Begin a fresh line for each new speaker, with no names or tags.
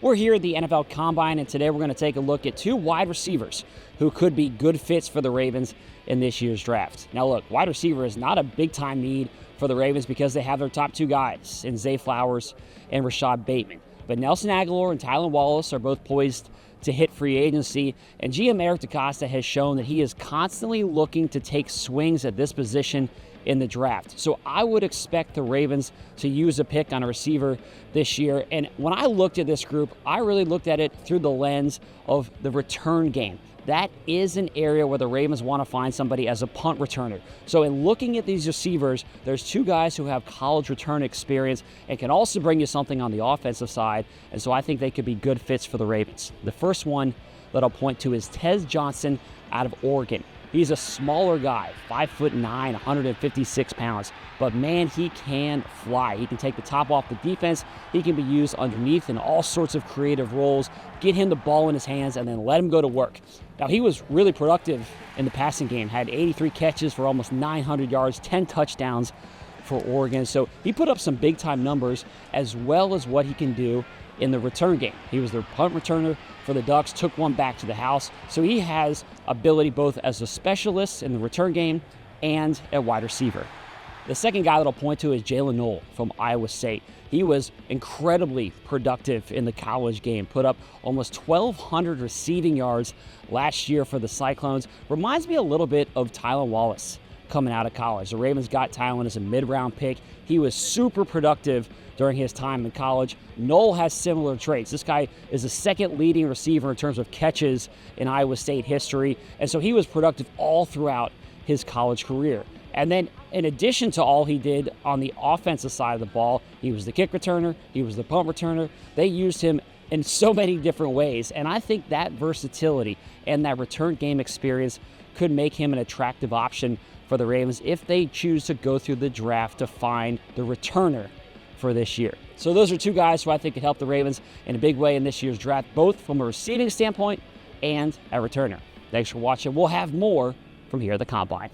We're here at the NFL Combine, and today we're going to take a look at two wide receivers who could be good fits for the Ravens in this year's draft. Now look, wide receiver is not a big-time need for the Ravens because they have their top two guys in Zay Flowers and Rashad Bateman. But Nelson Agholor and Tylan Wallace are both poised to hit free agency, and GM Eric DeCosta has shown that he is constantly looking to take swings at this position in the draft. So I would expect the Ravens to use a pick on a receiver this year. And when I looked at this group, I really looked at it through the lens of the return game. That is an area where the Ravens want to find somebody as a punt returner. So in looking at these receivers, there's two guys who have college return experience and can also bring you something on the offensive side. And so I think they could be good fits for the Ravens. The first one that I'll point to is Tez Johnson out of Oregon. He's a smaller guy, 5'9", 156 pounds, but man, he can fly. He can take the top off the defense. He can be used underneath in all sorts of creative roles. Get him the ball in his hands and then let him go to work. Now, he was really productive in the passing game, had 83 catches for almost 900 yards, 10 touchdowns for Oregon. So he put up some big-time numbers as well as what he can do in the return game. He was their punt returner for the Ducks, took one back to the house. So he has ability both as a specialist in the return game and at wide receiver. The second guy that I'll point to is Jaylin Noel from Iowa State. He was incredibly productive in the college game, put up almost 1,200 receiving yards last year for the Cyclones. Reminds me a little bit of Tylan Wallace coming out of college. The Ravens got Tylan as a mid-round pick. He was super productive during his time in college. Noel has similar traits. This guy is the second leading receiver in terms of catches in Iowa State history, and so he was productive all throughout his college career. And then in addition to all he did on the offensive side of the ball, he was the kick returner, he was the punt returner. They used him in so many different ways, and I think that versatility and that return game experience could make him an attractive option for the Ravens if they choose to go through the draft to find the returner for this year. So those are two guys who I think could help the Ravens in a big way in this year's draft, both from a receiving standpoint and a returner. Thanks for watching. We'll have more from here at the Combine.